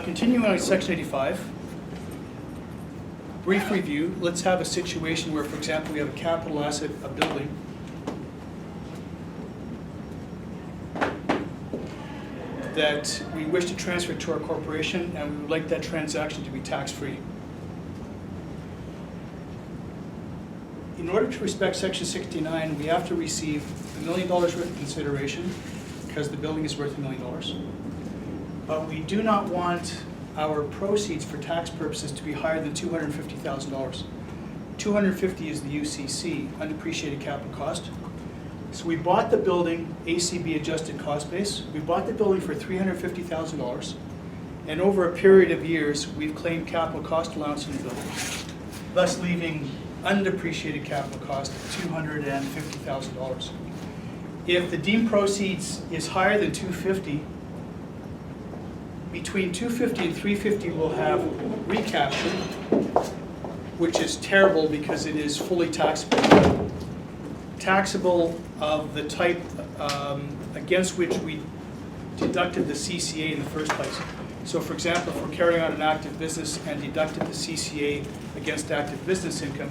Continuing on section 85, brief review. Let's have a situation where, for example, we have a capital asset, a building, that we wish to transfer to our corporation, and we would like that transaction to be tax-free. In order to respect section 69, we have to receive $1 million worth of consideration because the building is worth $1 million. But we do not want our proceeds for tax purposes to be higher than $250,000. $250,000 is the UCC, undepreciated capital cost. So we bought the building, ACB adjusted cost base. We bought the building for $350,000, and over a period of years, we've claimed capital cost allowance in the building, thus leaving undepreciated capital cost of $250,000. If the deemed proceeds is higher than $250,000, between $250,000 and $350,000 we'll have recapture, which is terrible because it is fully taxable. Taxable of the type against which we deducted the CCA in the first place. So for example, if we're carrying out an active business and deducted the CCA against active business income,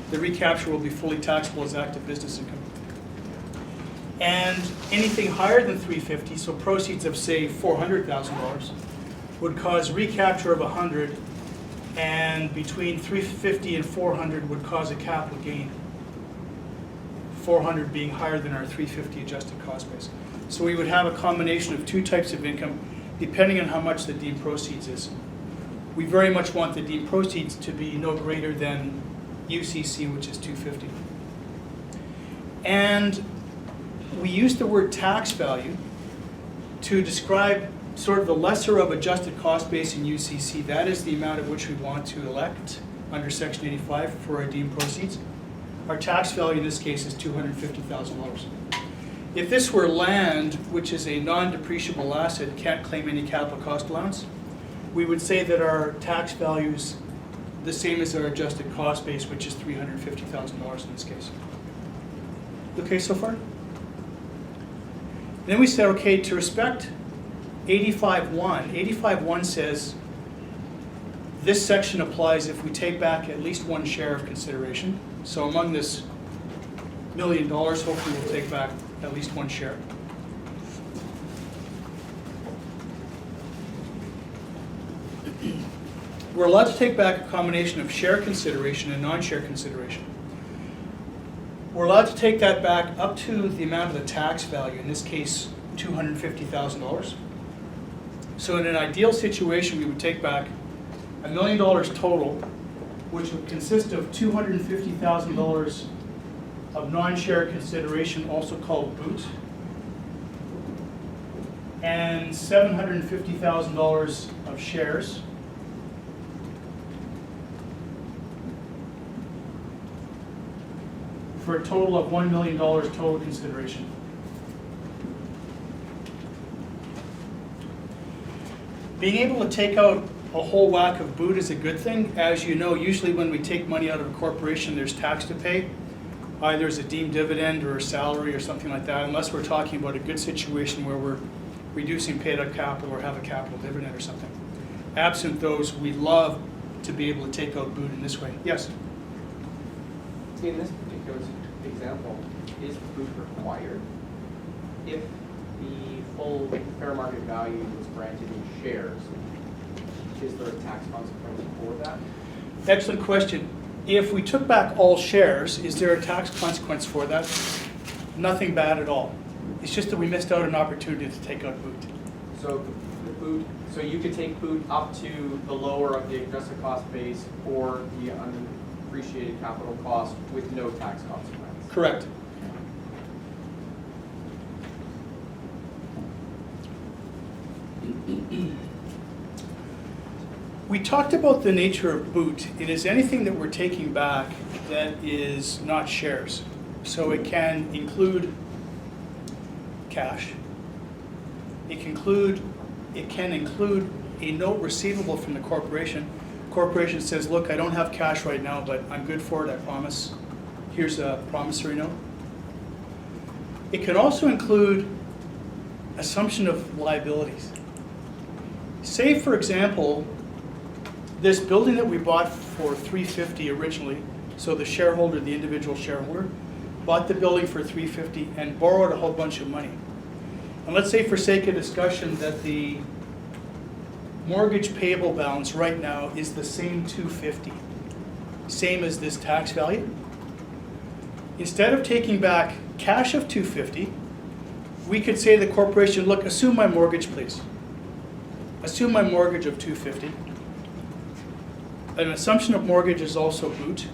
the recapture will be fully taxable as active business income. And anything higher than $350,000, so proceeds of say $400,000, would cause recapture of $100,000, and between $350,000 and $400,000 would cause a capital gain. $400,000 being higher than our $350,000 adjusted cost base. So we would have a combination of two types of income depending on how much the deemed proceeds is. We very much want the deemed proceeds to be no greater than UCC, which is $250,000. And we use the word tax value to describe sort of the lesser of adjusted cost base in UCC. That is the amount at which we want to elect under section 85 for our deemed proceeds. Our tax value in this case is $250,000. If this were land, which is a non-depreciable asset, can't claim any capital cost allowance, we would say that our tax value is the same as our adjusted cost base, which is $350,000 in this case. Okay so far? Then we said, okay, to respect 85.1, 85.1 says this section applies if we take back at least one share of consideration. So among this $1 million, hopefully we'll take back at least one share. We're allowed to take back a combination of share consideration and non-share consideration. We're allowed to take that back up to the amount of the tax value, in this case $250,000. So in an ideal situation, we would take back $1 million total, which would consist of $250,000 of non-share consideration, also called boot, and $750,000 of shares, for a total of $1 million total consideration. Being able to take out a whole whack of boot is a good thing. As you know, usually when we take money out of a corporation, there's tax to pay. Either as a deemed dividend or a salary or something like that, unless we're talking about a good situation where we're reducing paid up capital or have a capital dividend or something. Absent those, we'd love to be able to take out boot in this way. Yes? In this particular example, is boot required if the full fair market value was granted in shares? Is there a tax consequence for that? Excellent question. If we took back all shares, is there a tax consequence for that? Nothing bad at all. It's just that we missed out an opportunity to take out boot. So the boot, so you could take boot up to the lower of the adjusted cost base or the undepreciated capital cost with no tax consequence. Correct. We talked about the nature of boot. It is anything that we're taking back that is not shares. So it can include cash. It can include a note receivable from the corporation. Corporation says, look, I don't have cash right now, but I'm good for it, I promise. Here's a promissory note. It can also include assumption of liabilities. Say, for example, this building that we bought for $350 originally, so the shareholder, the individual shareholder, bought the building for $350 and borrowed a whole bunch of money. And let's say, for sake of discussion, that the mortgage payable balance right now is the same $250, same as this tax value. Instead of taking back cash of $250, we could say to the corporation, look, assume my mortgage, please. Assume my mortgage of $250. An assumption of mortgage is also boot.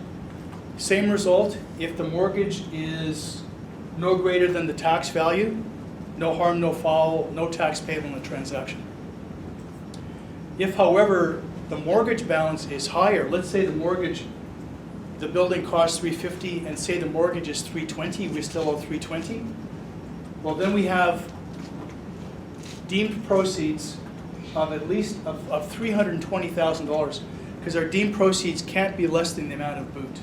Same result, if the mortgage is no greater than the tax value, no harm, no foul, no tax payable in the transaction. If, however, the mortgage balance is higher, let's say the building costs $350 and say the mortgage is $320, we still owe $320. Well, then we have deemed proceeds of at least of $320,000, because our deemed proceeds can't be less than the amount of boot.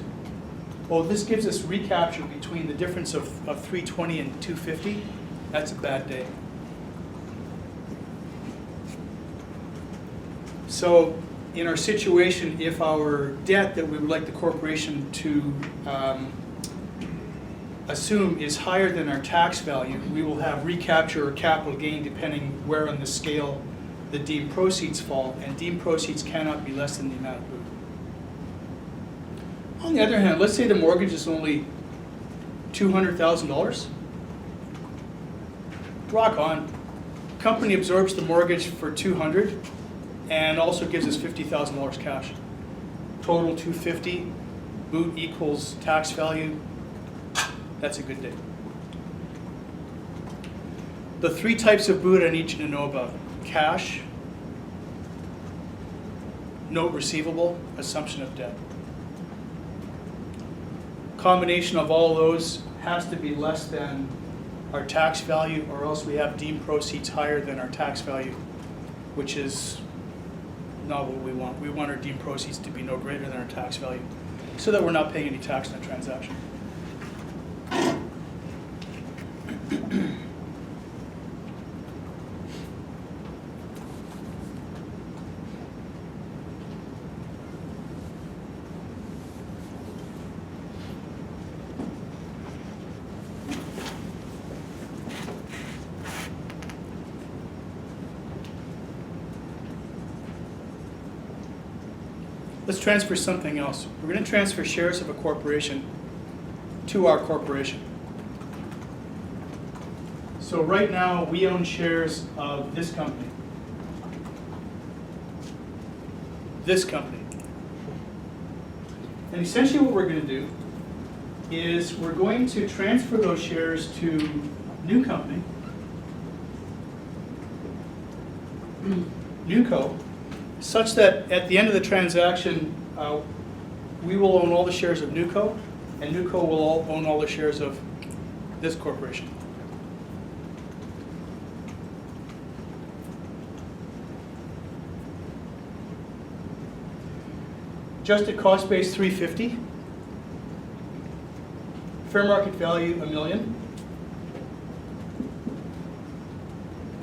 Well, this gives us recapture between the difference of $320 and $250. That's a bad day. So in our situation, if our debt that we would like the corporation to assume is higher than our tax value, we will have recapture or capital gain depending where on the scale the deemed proceeds fall, and deemed proceeds cannot be less than the amount of boot. On the other hand, let's say the mortgage is only $200,000. Rock on. Company absorbs the mortgage for $200 and also gives us $50,000 cash. Total $250, boot equals tax value. That's a good day. The three types of boot I need you to know about: cash, note receivable, assumption of debt. Combination of all those has to be less than our tax value, or else we have deemed proceeds higher than our tax value, which is not what we want. We want our deemed proceeds to be no greater than our tax value, so that we're not paying any tax on the transaction. Let's transfer something else. We're going to transfer shares of a corporation to our corporation. So right now, we own shares of this company. This company. And essentially what we're going to do is we're going to transfer those shares to new company, Newco, such that at the end of the transaction, we will own all the shares of Newco, and Newco will own all the shares of this corporation. Adjusted cost base $350. Fair market value $1 million.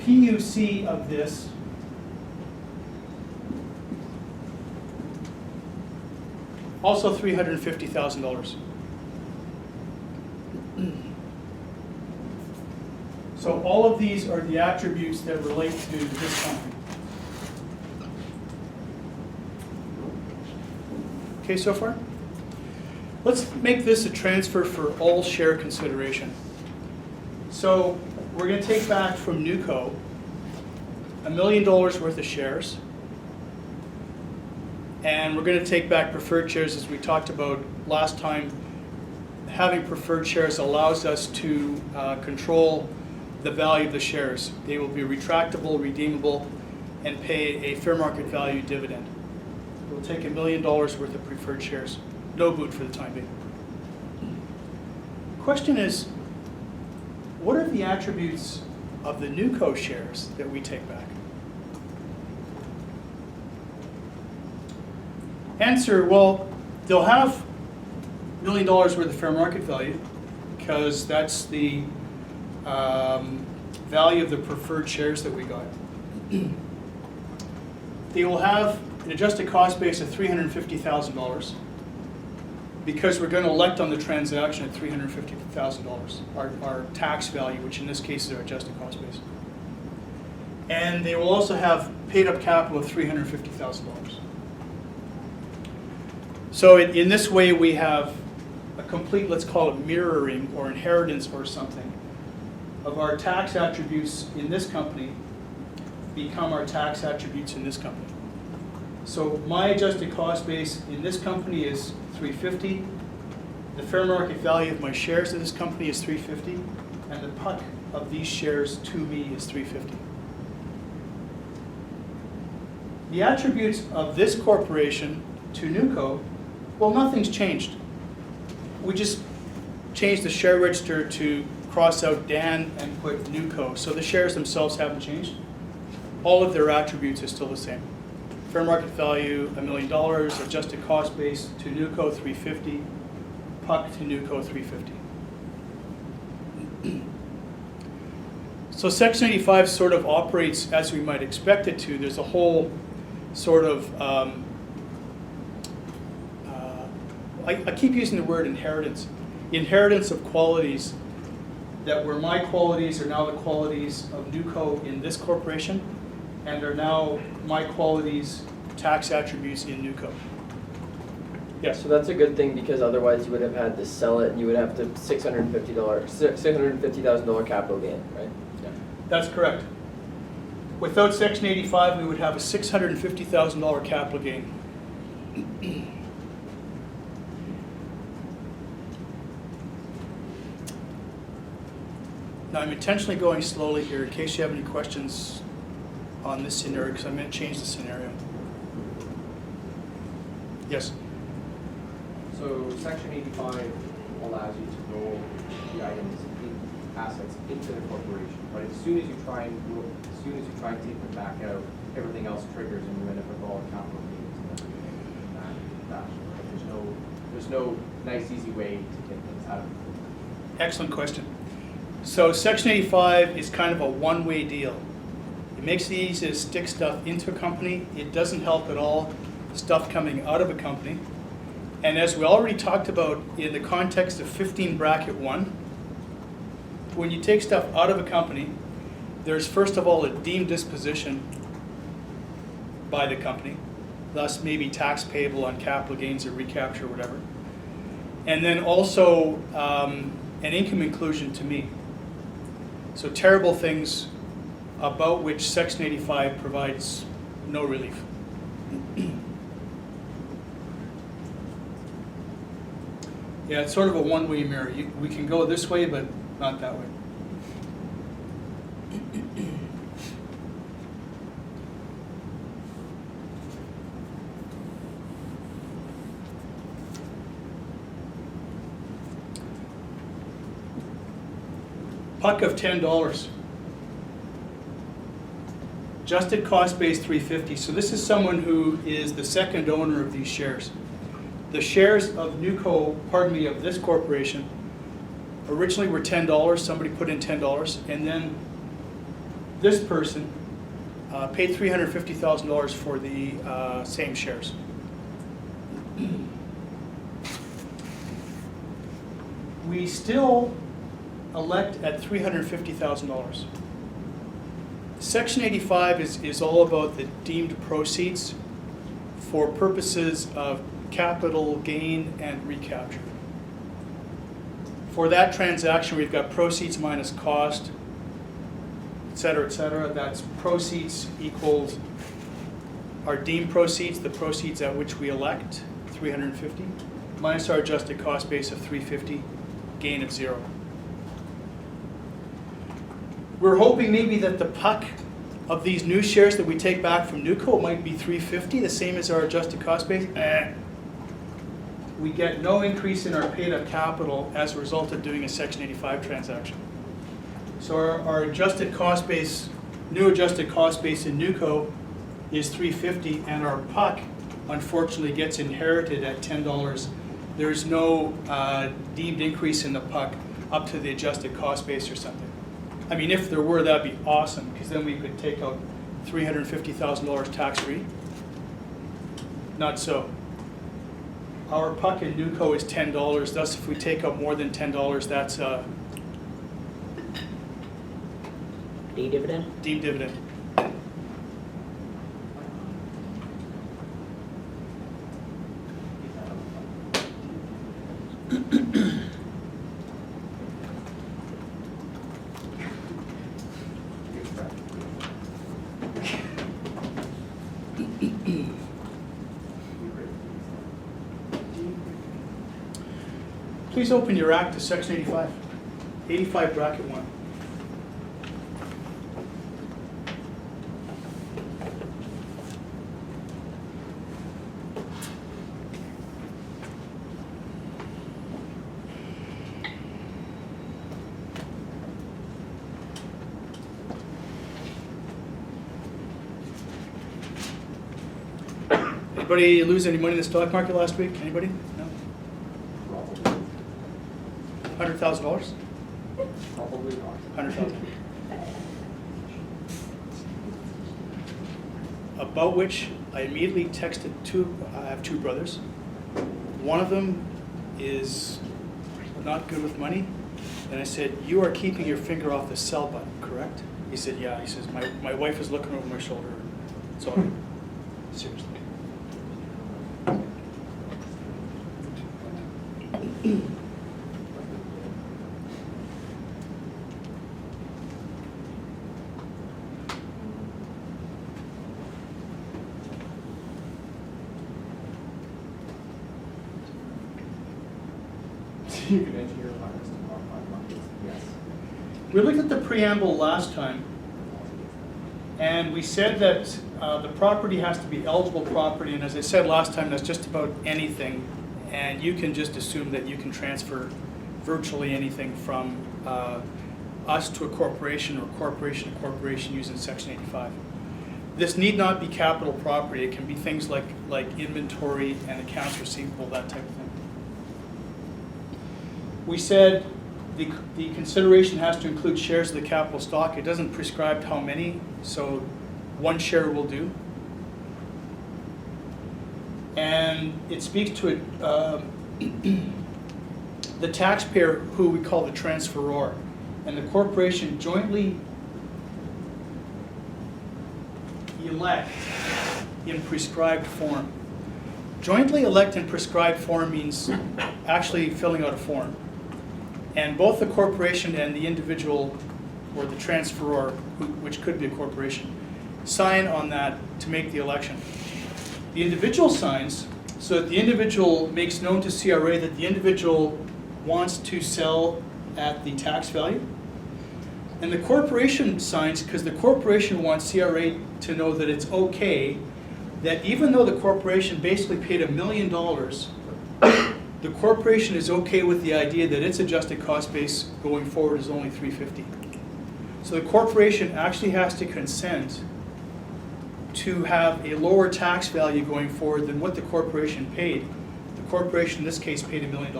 PUC of this also $350,000. So all of these are the attributes that relate to this company. Okay, so far? Let's make this a transfer for all share consideration. So we're going to take back from Newco $1 million worth of shares. And we're going to take back preferred shares, as we talked about last time. Having preferred shares allows us to control the value of the shares. They will be retractable, redeemable, and pay a fair market value dividend. We'll take $1 million worth of preferred shares. No boot for the time being. Question is, what are the attributes of the Newco shares that we take back? Answer, well, they'll have $1 million worth of fair market value, because that's the value of the preferred shares that we got. They will have an adjusted cost base of $350,000 because we're going to elect on the transaction at $350,000, our tax value, which in this case is our adjusted cost base. And they will also have paid up capital of $350,000. So in this way we have a complete, let's call it mirroring or inheritance or something, of our tax attributes in this company become our tax attributes in this company. So my adjusted cost base in this company is $350. The fair market value of my shares in this company is $350, and the PUC of these shares to me is $350. The attributes of this corporation to NewCo, well, nothing's changed. We just changed the share register to cross out Dan and put NewCo. So the shares themselves haven't changed. All of their attributes are still the same. Fair market value, $1 million. Adjusted cost base to NewCo, $350. PUC to NewCo, $350. So Section 85 sort of operates as we might expect it to. There's a whole sort of, I keep using the word inheritance. Inheritance of qualities that were my qualities are now the qualities of NewCo in this corporation, and are now my qualities, tax attributes in NewCo. Yes. So that's a good thing, because otherwise you would have had to sell it and you would have to $650,000 capital gain, right? Yeah. That's correct. Without Section 85, we would have a $650,000 capital gain. Now I'm intentionally going slowly here in case you have any questions on this scenario, because I'm going to change the scenario. Yes? So Section 85 allows you to roll the items, assets into the corporation, but as soon as you try and take them back out, everything else triggers and you end up with all the capital gains and everything in that fashion. Right? There's no nice easy way to get things out of it. Excellent question. So Section 85 is kind of a one-way deal. It makes it easy to stick stuff into a company. It doesn't help at all stuff coming out of a company. And as we already talked about in the context of 15 bracket 1, when you take stuff out of a company, there's first of all a deemed disposition by the company, thus maybe tax payable on capital gains or recapture or whatever. And then also an income inclusion to me. So terrible things about which Section 85 provides no relief. Yeah, it's sort of a one-way mirror. We can go this way, but not that way. PUC of $10. Adjusted cost base $350. So this is someone who is the second owner of these shares. The shares of NewCo, of this corporation, originally were $10. Somebody put in $10, and then this person paid $350,000 for the same shares. We still elect at $350,000. Section 85 is all about the deemed proceeds for purposes of capital gain and recapture. For that transaction, we've got proceeds minus cost, et cetera, et cetera. That's proceeds equals our deemed proceeds, the proceeds at which we elect, 350, minus our adjusted cost base of 350, gain of 0. We're hoping maybe that the PUC of these new shares that we take back from NewCo might be 350, the same as our adjusted cost base. We get no increase in our paid up capital as a result of doing a Section 85 transaction. So our adjusted cost base, new adjusted cost base in NewCo is 350, and our PUC unfortunately gets inherited at $10. There's no deemed increase in the PUC up to the adjusted cost base or something. I mean, if there were, that'd be awesome, because then we could take out $350,000 tax-free. Not so. Our puck in Newco is $10, thus if we take out more than $10, that's a D dividend? deemed dividend. Please open your act to section 85. 85 bracket 1. Anybody lose any money in the stock market last week? Anybody? No? $100,000? Probably not. 100,000. About which I immediately texted I have two brothers. One of them is not good with money. And I said, you are keeping your finger off the sell button, correct? He said, yeah. He says, my wife is looking over my shoulder. It's all right. Seriously. You can engineer finance to modify markets, yes. We looked at the preamble last time, and we said that the property has to be eligible property, and as I said last time, that's just about anything, and you can just assume that you can transfer virtually anything from us to a corporation or corporation to corporation using section 85. This need not be capital property. It can be things like inventory and accounts receivable, that type of thing. We said the consideration has to include shares of the capital stock. It doesn't prescribe how many, so one share will do. And it speaks to the taxpayer, who we call the transferor, and the corporation jointly elect in prescribed form. Jointly elect in prescribed form means actually filling out a form. And both the corporation and the individual, or the transferor, which could be a corporation, sign on that to make the election. The individual signs so that the individual makes known to CRA that the individual wants to sell at the tax value. And the corporation signs because the corporation wants CRA to know that it's okay, that even though the corporation basically paid $1 million, the corporation is okay with the idea that its adjusted cost base going forward is only $350. So the corporation actually has to consent to have a lower tax value going forward than what the corporation paid. The corporation in this case paid $1 million.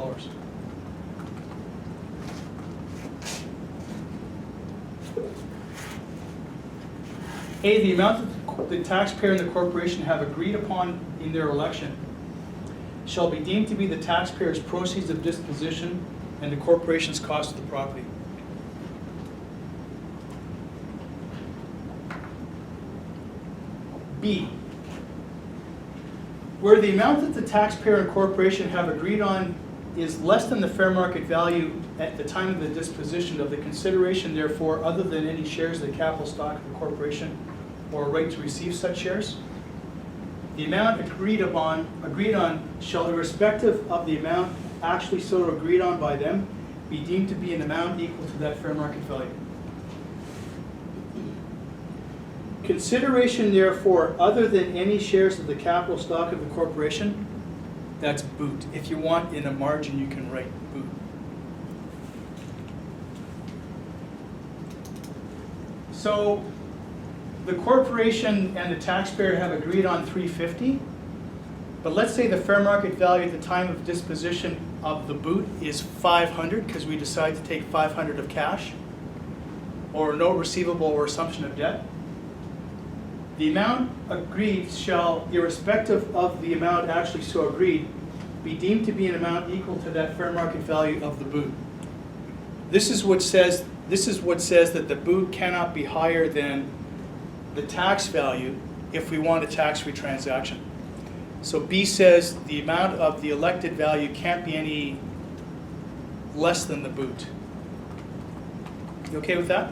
A, the amount that the taxpayer and the corporation have agreed upon in their election shall be deemed to be the taxpayer's proceeds of disposition and the corporation's cost of the property. B, where the amount that the taxpayer and corporation have agreed on is less than the fair market value at the time of the disposition of the consideration, therefore, other than any shares of the capital stock of the corporation or a right to receive such shares, the amount agreed on shall, irrespective of the amount actually so agreed on by them, be deemed to be an amount equal to that fair market value. Consideration, therefore, other than any shares of the capital stock of the corporation, that's boot. If you want in a margin, you can write boot. So the corporation and the taxpayer have agreed on $350, but let's say the fair market value at the time of disposition of the boot is $500 because we decide to take $500 of cash. or no receivable or assumption of debt, the amount agreed shall, irrespective of the amount actually so agreed, be deemed to be an amount equal to that fair market value of the boot. This is what says that the boot cannot be higher than the tax value if we want a tax-free transaction. So B says the amount of the elected value can't be any less than the boot. You okay with that?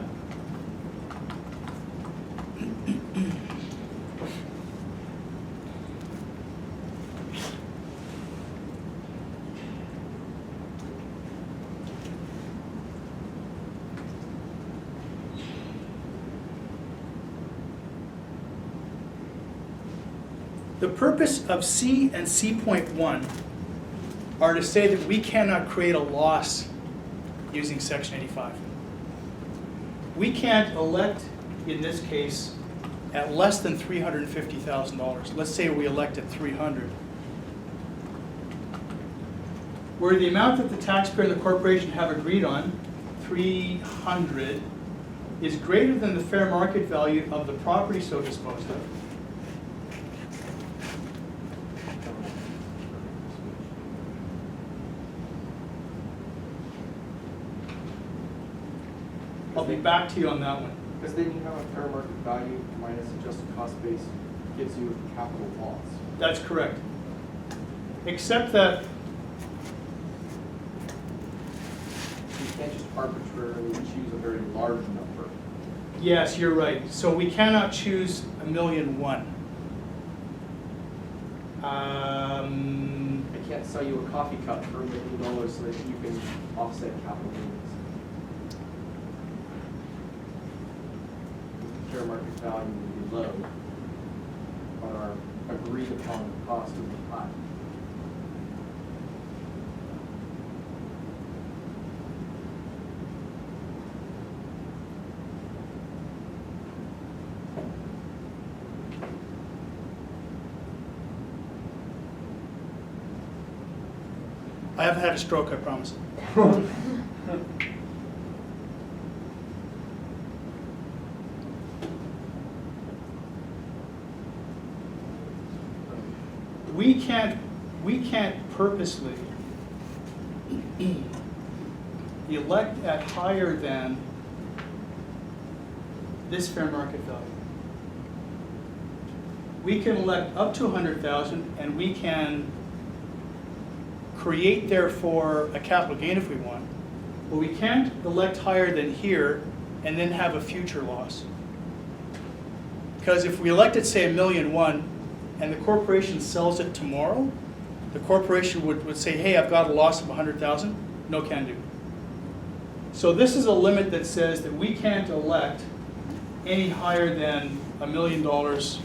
The purpose of C and C.1 are to say that we cannot create a loss using Section 85. We can't elect, in this case, at less than $350,000. Let's say we elect at 300. Where the amount that the taxpayer and the corporation have agreed on, 300, is greater than the fair market value of the property so disposed of. I'll be back to you on that one. Because then you have a fair market value minus adjusted cost base gives you a capital loss. That's correct. Except that You can't just arbitrarily choose a very large number. yes, you're right. So we cannot choose $1,000,001. I can't sell you a coffee cup for $1 million so that you can offset capital gains. Fair market value will be low, but our agreed upon cost will be high. I haven't had a stroke, I promise. We can't purposely elect at higher than this fair market value. We can elect up to 100,000 and we can create therefore a capital gain if we want. But we can't elect higher than here and then have a future loss. Because if we elected, say, $1,000,001 and the corporation sells it tomorrow, the corporation would say, hey, I've got a loss of 100,000. No can do. So this is a limit that says that we can't elect any higher than $1,000,000.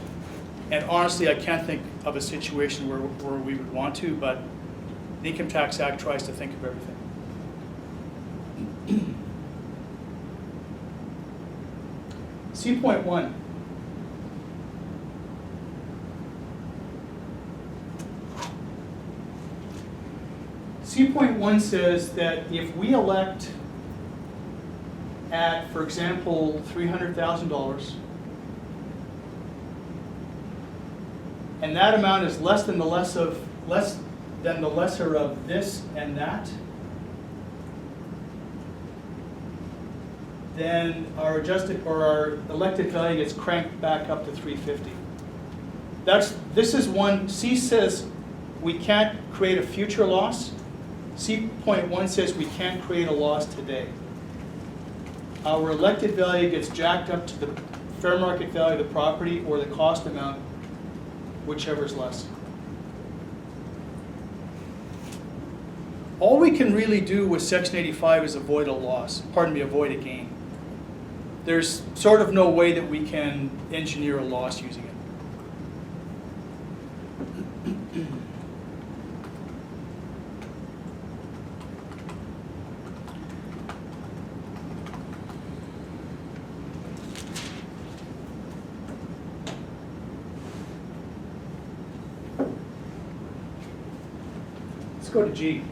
And honestly, I can't think of a situation where we would want to, but the Income Tax Act tries to think of everything. C.1. C.1 says that if we elect at, for example, $300,000, and that amount is less than the lesser of this and that, then our adjusted or our elected value gets cranked back up to 350. This is one. C says we can't create a future loss. C.1 says we can't create a loss today. Our elected value gets jacked up to the fair market value of the property or the cost amount, whichever is less. All we can really do with Section 85 is avoid a loss, avoid a gain. There's sort of no way that we can engineer a loss using it. Let's go to G.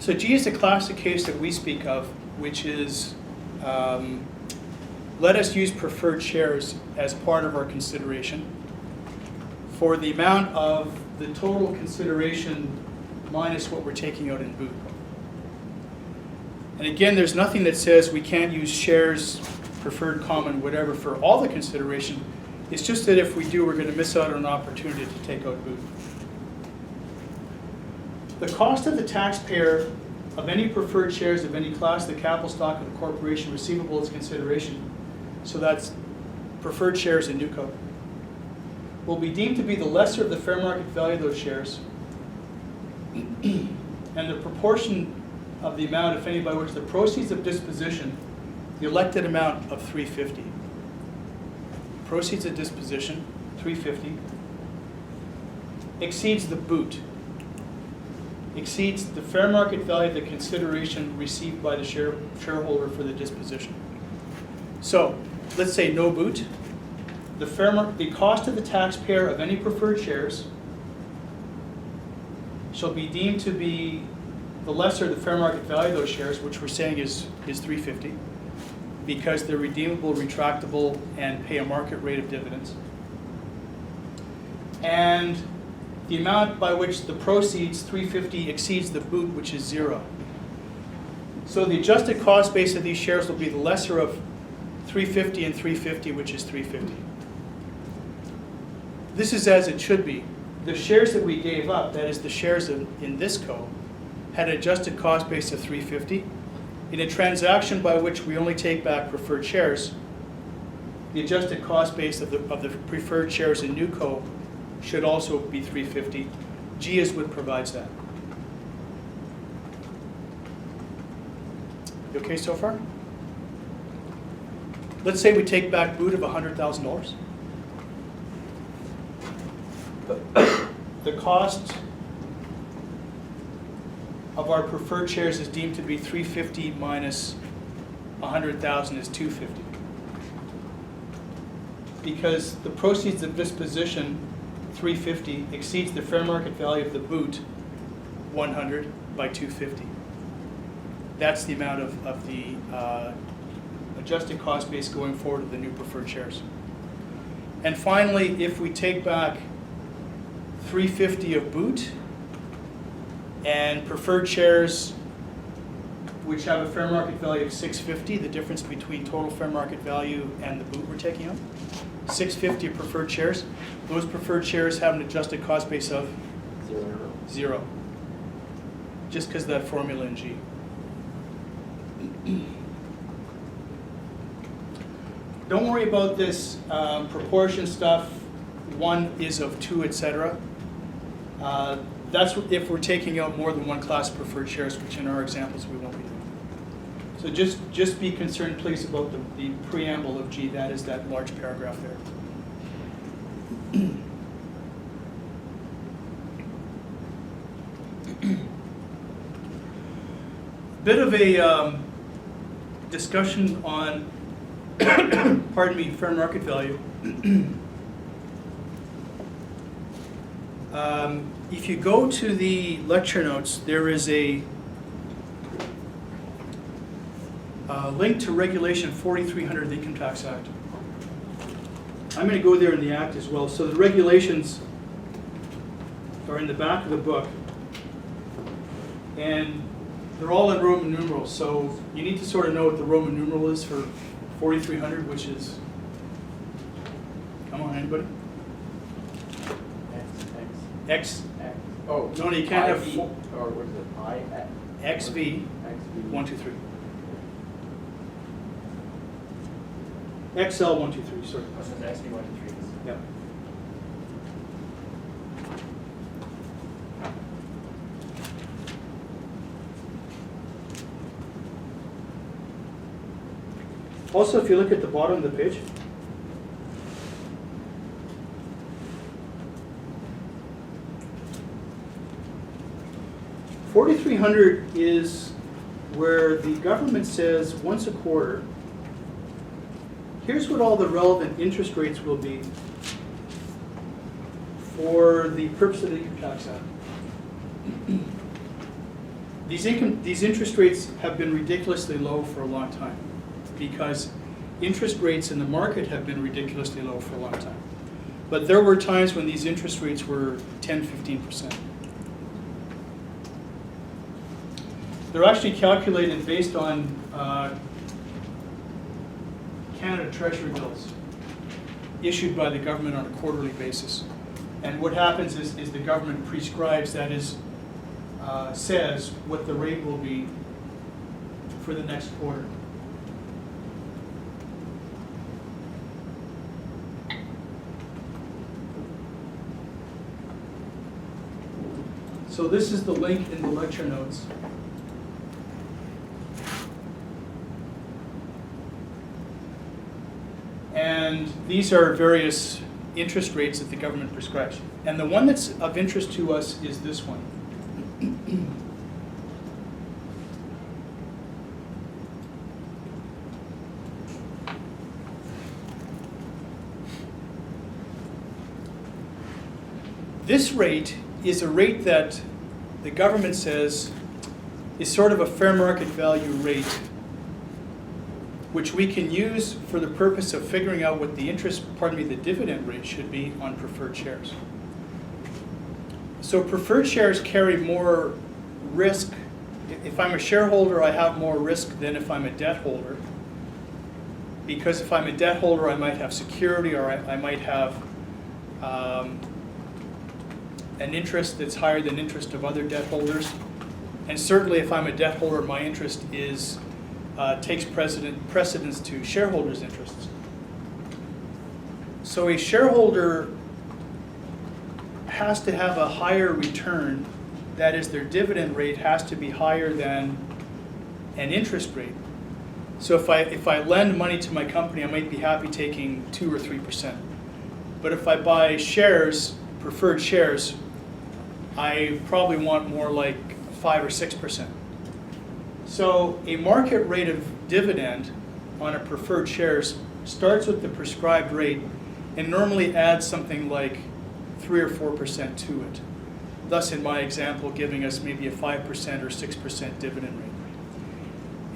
So G is the classic case that we speak of, which is let us use preferred shares as part of our consideration for the amount of the total consideration minus what we're taking out in boot. And again, there's nothing that says we can't use shares, preferred, common, whatever, for all the consideration. It's just that if we do, we're going to miss out on an opportunity to take out boot. The cost of the taxpayer of any preferred shares of any class, the capital stock of the corporation receivable as consideration, so that's preferred shares in NewCo, will be deemed to be the lesser of the fair market value of those shares and the proportion of the amount, if any, by which the proceeds of disposition, the elected amount of $350. Proceeds of disposition, $350, exceeds the boot, exceeds the fair market value of the consideration received by the shareholder for the disposition. So, let's say no boot. The cost of the taxpayer of any preferred shares shall be deemed to be the lesser of the fair market value of those shares, which we're saying is $350, because they're redeemable, retractable, and pay a market rate of dividends. And the amount by which the proceeds, $350, exceeds the boot, which is 0. So the adjusted cost base of these shares will be the lesser of $350 and $350, which is $350. This is as it should be. The shares that we gave up, that is the shares in this co, had an adjusted cost base of $350. In a transaction by which we only take back preferred shares, the adjusted cost base of the preferred shares in NewCo should also be $350. G is what provides that. You okay so far? Let's say we take back boot of $100,000. The cost of our preferred shares is deemed to be $350 minus $100,000 is $250. Because the proceeds of disposition, $350, exceeds the fair market value of the boot, $100 by $250. That's the amount of the adjusted cost base going forward of the new preferred shares. And finally, if we take back $350 of boot and preferred shares which have a fair market value of $650, the difference between total fair market value and the boot we're taking out, $650 of preferred shares, those preferred shares have an adjusted cost base of 0. Just because of that formula in G. Don't worry about this proportion stuff, 1 is of 2, etc. That's if we're taking out more than one class of preferred shares, which in our examples we won't be doing. So just be concerned, please, about the preamble of G. That is that large paragraph there. Bit of a discussion on, pardon me, fair market value. If you go to the lecture notes, there is a link to Regulation 4300 of the Income Tax Act. I'm going to go there in the Act as well. So the regulations are in the back of the book, and they're all in Roman numerals. So you need to sort of know what the Roman numeral is for 4300, which is, come on, anybody? X. Oh, No, you can't have IV, or what is it? XV, XV. 1, 2, 3. XL 1, 2, 3, sorry. Oh, so the XV 1 to 3 is. Yeah. Also, if you look at the bottom of the page, $4,300 is where the government says once a quarter, here's what all the relevant interest rates will be for the purpose of the Income Tax Act. These interest rates have been ridiculously low for a long time because interest rates in the market have been ridiculously low for a long time. But there were times when these interest rates were 10, 15%. They're actually calculated based on Canada Treasury bills issued by the government on a quarterly basis. And what happens is the government prescribes, that is, says what the rate will be for the next quarter. So this is the link in the lecture notes. And these are various interest rates that the government prescribes. And the one that's of interest to us is this one. This rate is a rate that the government says is sort of a fair market value rate, which we can use for the purpose of figuring out what the the dividend rate should be on preferred shares. So preferred shares carry more risk. If I'm a shareholder, I have more risk than if I'm a debt holder. Because if I'm a debt holder, I might have security, or I might have an interest that's higher than interest of other debt holders. And certainly if I'm a debt holder, my interest is takes precedence to shareholders' interests. So a shareholder has to have a higher return, that is, their dividend rate has to be higher than an interest rate. So if I lend money to my company, I might be happy taking 2 or 3%. But if I buy shares, preferred shares, I probably want more like 5 or 6%. So a market rate of dividend on a preferred shares starts with the prescribed rate and normally adds something like 3 or 4% to it. Thus, in my example, giving us maybe a 5% or 6% dividend rate.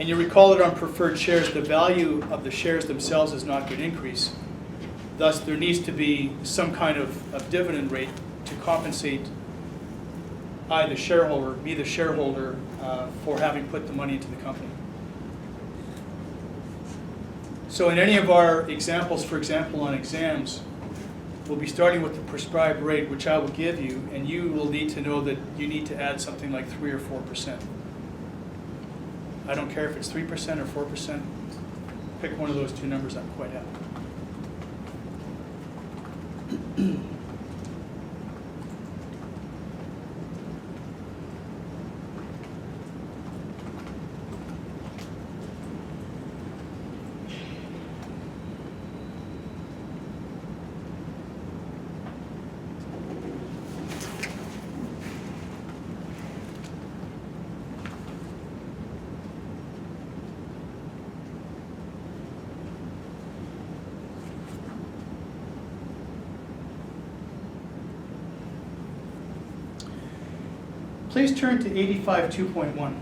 And you recall that on preferred shares, the value of the shares themselves is not going to increase. Thus, there needs to be some kind of dividend rate to compensate me, the shareholder, for having put the money into the company. So in any of our examples, for example, on exams, we'll be starting with the prescribed rate, which I will give you, and you will need to know that you need to add something like 3 or 4%. I don't care if it's 3% or 4%. Pick one of those two numbers, I'm quite happy. Please turn to 85 2.1.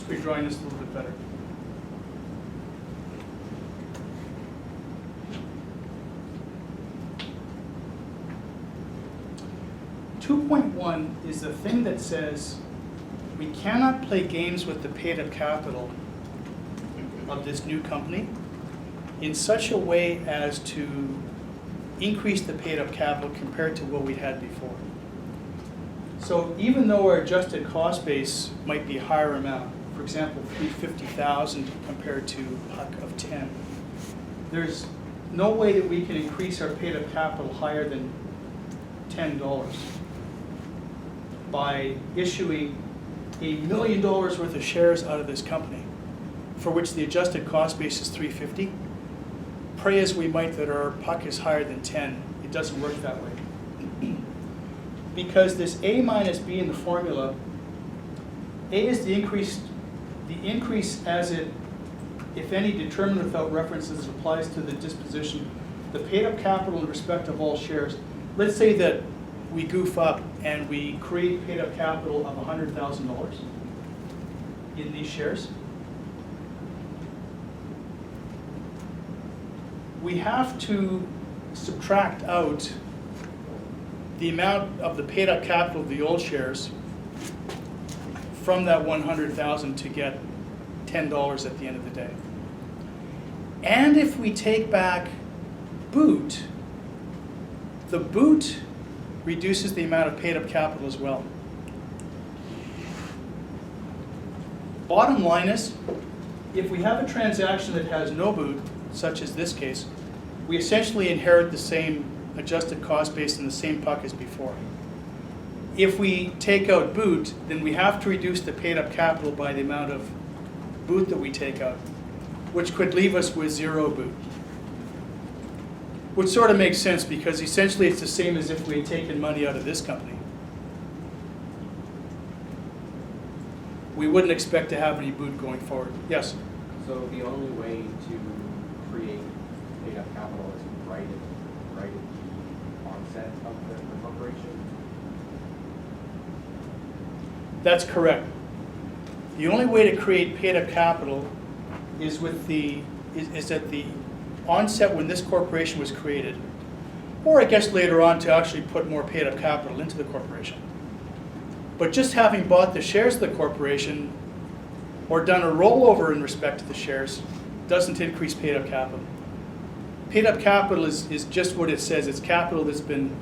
for drawing this a little bit better. Two point one is the thing that says we cannot play games with the paid-up capital of this new company in such a way as to increase the paid-up capital compared to what we had before. So even though our adjusted cost base might be a higher amount, for example, $350,000 compared to PUC of 10, there's no way that we can increase our paid-up capital higher than $10 by issuing $1 million worth of shares out of this company, for which the adjusted cost base is $350. Pray as we might that our PUC is higher than 10, it doesn't work that way. Because this A minus B in the formula, A is the increase as it, if any, determined without references applies to the disposition, the paid up capital in respect of all shares. Let's say that we goof up and we create paid up capital of $100,000 in these shares. We have to subtract out the amount of the paid up capital of the old shares from that 100,000 to get $10 at the end of the day. And if we take back boot, the boot reduces the amount of paid up capital as well. Bottom line is, if we have a transaction that has no boot, such as this case, we essentially inherit the same adjusted cost base and the same PUC as before. If we take out boot, then we have to reduce the paid up capital by the amount of boot that we take out, which could leave us with zero boot. Which sort of makes sense because essentially it's the same as if we had taken money out of this company. We wouldn't expect to have any boot going forward. Yes? So the only way to create paid up capital is to write it at the onset of the corporation? That's correct. The only way to create paid up capital is with is at the onset when this corporation was created, or I guess later on to actually put more paid up capital into the corporation. But just having bought the shares of the corporation or done a rollover in respect to the shares doesn't increase paid up capital. Paid up capital is just what it says. It's capital that's been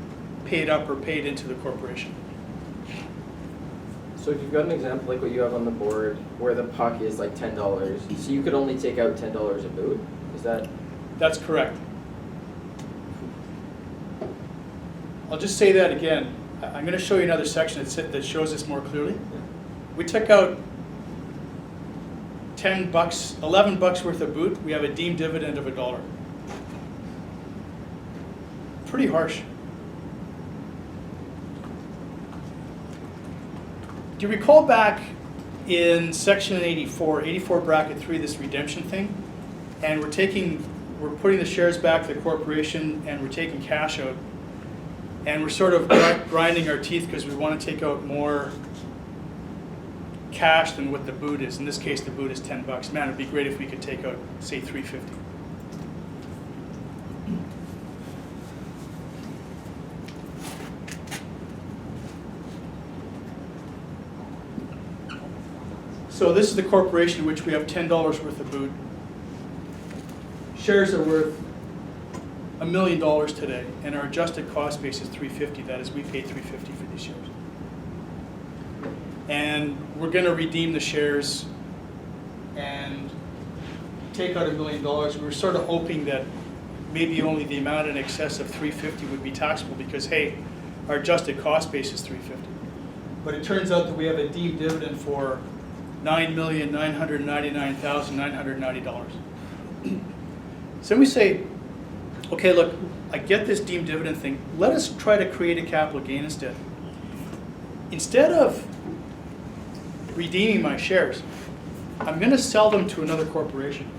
paid up or paid into the corporation. So if you've got an example like what you have on the board where the PUC is like $10, so you could only take out $10 a boot? Is that? That's correct. I'll just say that again. I'm going to show you another section that shows this more clearly. We took out $10, $11 worth of boot. We have a deemed dividend of $1. Pretty harsh. Do you recall back in section 84 bracket 3, this redemption thing? And we're putting the shares back to the corporation and we're taking cash out. And we're sort of grinding our teeth because we want to take out more cash than what the boot is. In this case, the boot is $10. Man, it'd be great if we could take out, say, $350. So this is the corporation in which we have $10 worth of boot. Shares are worth $1 million today, and our adjusted cost base is $350. That is, we paid $350 for these shares. And we're going to redeem the shares and take out $1 million. We were sort of hoping that maybe only the amount in excess of $350 would be taxable because, hey, our adjusted cost base is $350. But it turns out that we have a deemed dividend for $9,999,990. So we say, okay, look, I get this deemed dividend thing. Let us try to create a capital gain instead. Instead of redeeming my shares, I'm going to sell them to another corporation.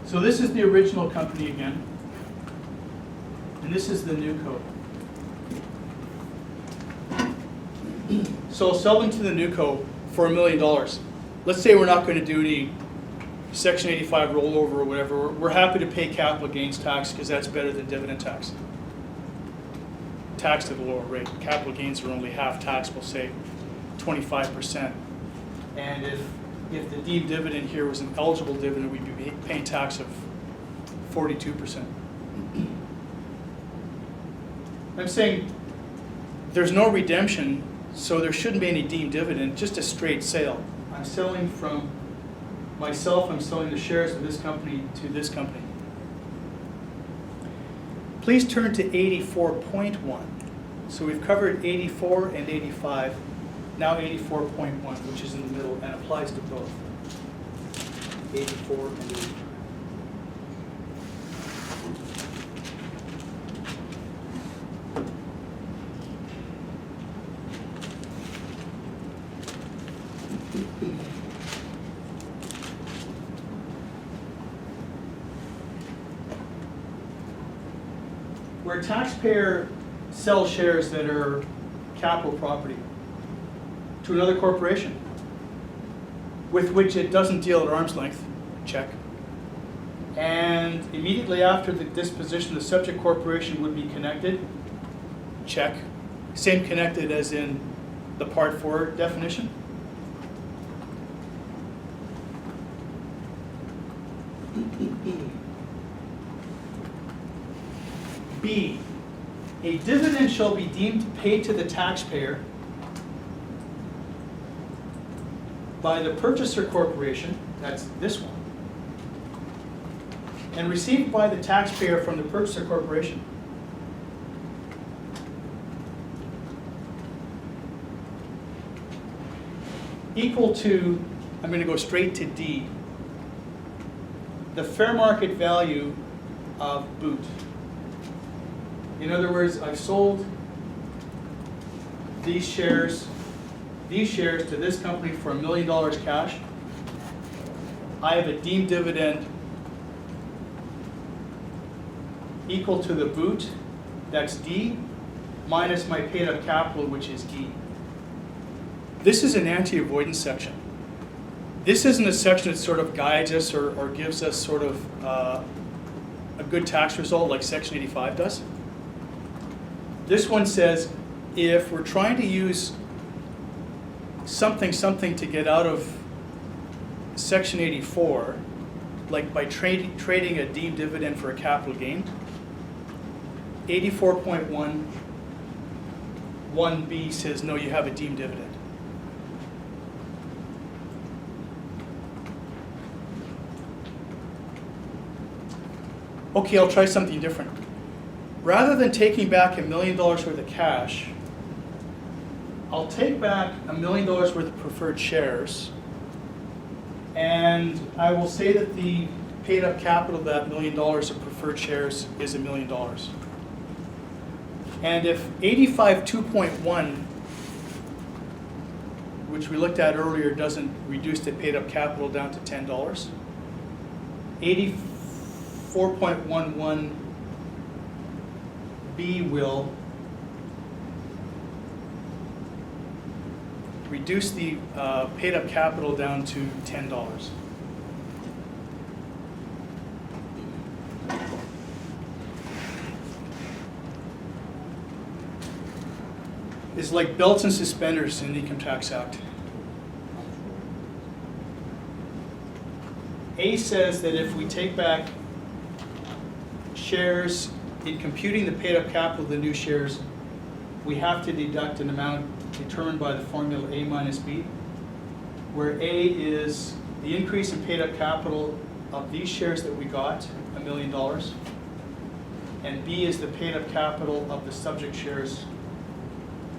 So this is the original company again, and this is the new code. So I'll sell them to the NewCo for $1 million. Let's say we're not going to do any Section 85 rollover or whatever. We're happy to pay capital gains tax because that's better than dividend tax. Taxed at a lower rate. Capital gains are only half taxable, say 25%. And if the deemed dividend here was an eligible dividend, we'd be paying tax of 42%. I'm saying there's no redemption, so there shouldn't be any deemed dividend, just a straight sale. I'm selling from myself, I'm selling the shares of this company to this company. Please turn to 84.1. So we've covered 84 and 85, now 84.1, which is in the middle and applies to both. 84 and 85. Where a taxpayer sells shares that are capital property to another corporation with which it doesn't deal at arm's length, check. And immediately after the disposition, the subject corporation would be connected, check. Same connected as in the Part 4 definition. B, a dividend shall be deemed paid to the taxpayer by the purchaser corporation, that's this one, and received by the taxpayer from the purchaser corporation. Equal to, I'm going to go straight to D, the fair market value of boot. In other words, I've sold these shares to this company for $1 million cash. I have a deemed dividend equal to the boot, that's D, minus my paid up capital, which is E. This is an anti-avoidance section. This isn't a section that sort of guides us or gives us sort of a good tax result like Section 85 does. This one says, if we're trying to use something to get out of Section 84, like by trading a deemed dividend for a capital gain, 84.1 1B says, no, you have a deemed dividend. Okay, I'll try something different. Rather than taking back $1 million worth of cash, I'll take back $1 million worth of preferred shares, and I will say that the paid up capital of that $1 million of preferred shares is $1 million. And if 85.2.1, which we looked at earlier, doesn't reduce the paid up capital down to $10, 84.11 B will reduce the paid up capital down to $10. It's like belts and suspenders in the Income Tax Act. A says that if we take back shares, in computing the paid up capital of the new shares, we have to deduct an amount determined by the formula A minus B, where A is the increase in paid up capital of these shares that we got, $1 million, and B is the paid up capital of the subject shares,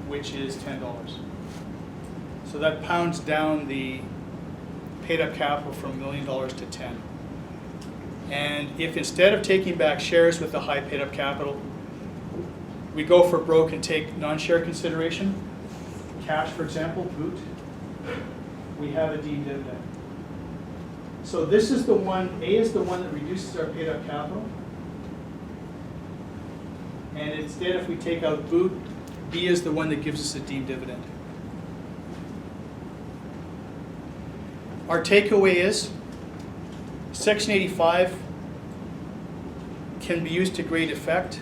which is $10. So that pounds down the paid up capital from $1 million to 10. And if instead of taking back shares with a high paid up capital, we go for broke and take non-share consideration, cash for example, boot, we have a deemed dividend. So this is the one, A is the one that reduces our paid up capital. And instead if we take out boot, B is the one that gives us a deemed dividend. Our takeaway is Section 85 can be used to great effect.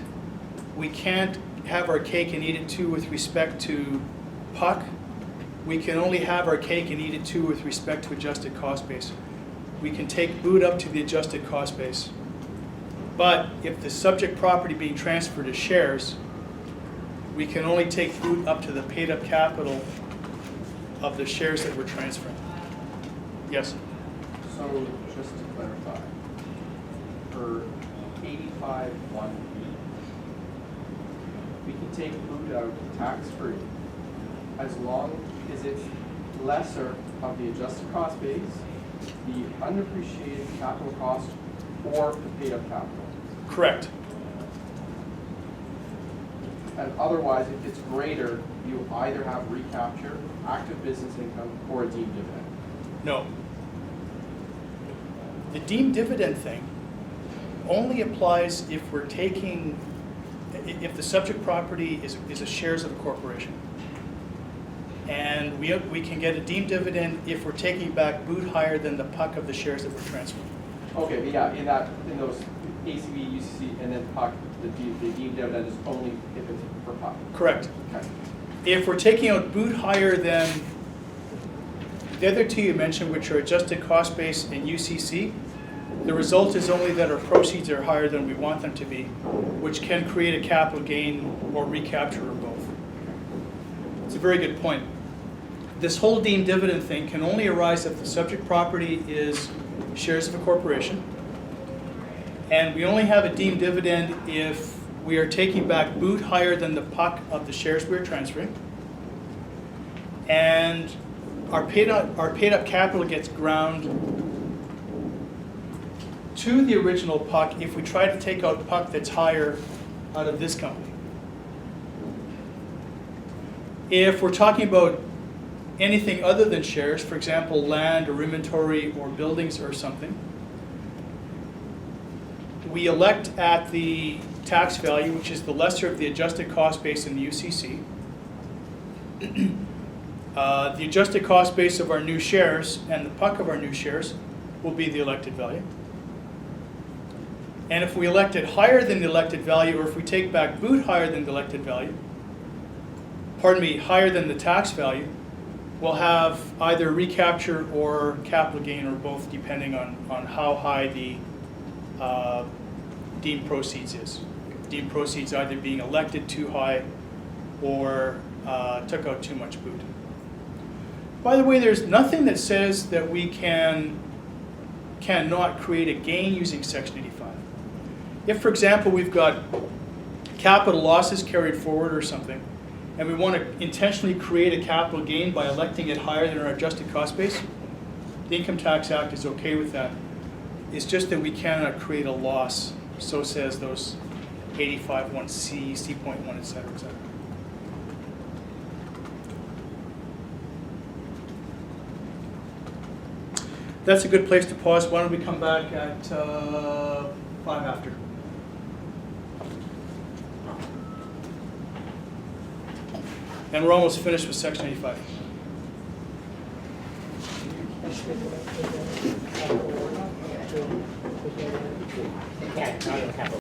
We can't have our cake and eat it too with respect to PUC. We can only have our cake and eat it too with respect to adjusted cost base. We can take boot up to the adjusted cost base. But if the subject property being transferred is shares, we can only take boot up to the paid up capital of the shares that we're transferring. Yes? So just to clarify, for 85(1)(b), we can take food out tax-free as long as it's lesser of the adjusted cost base, the undepreciated capital cost, or the paid up capital. Correct. And otherwise, if it's greater, you either have recapture, active business income, or a deemed dividend. No. The deemed dividend thing only applies if we're taking, if the subject property is a shares of the corporation. And we can get a deemed dividend if we're taking back boot higher than the PUC of the shares that we're transferring. Okay, but yeah, in those ACV, UCC, and then PUC, the deemed dividend is only if it's for PUC. Correct. Okay. If we're taking out boot higher than the other two you mentioned, which are adjusted cost base and UCC, the result is only that our proceeds are higher than we want them to be, which can create a capital gain or recapture or both. It's a very good point. This whole deemed dividend thing can only arise if the subject property is shares of a corporation, and we only have a deemed dividend if we are taking back boot higher than the PUC of the shares we're transferring, and our paid up capital gets ground to the original PUC if we try to take out PUC that's higher out of this company. If we're talking about anything other than shares, for example, land or inventory or buildings or something, we elect at the tax value, which is the lesser of the adjusted cost base in the UCC. The adjusted cost base of our new shares and the PUC of our new shares will be the elected value. And if we elect it higher than the elected value, or if we take back boot higher than the elected value, higher than the tax value, we'll have either recapture or capital gain or both, depending on how high the deemed proceeds is. Deemed proceeds either being elected too high or took out too much boot. By the way, there's nothing that says that we cannot create a gain using Section 85. If, for example, we've got capital losses carried forward or something, and we want to intentionally create a capital gain by electing it higher than our adjusted cost base, the Income Tax Act is okay with that. It's just that we cannot create a loss, so says those 85(1)(c), C.1, et cetera, et cetera. That's a good place to pause. Why don't we come back at 5 after? And we're almost finished with Section 85. Yeah, not a capital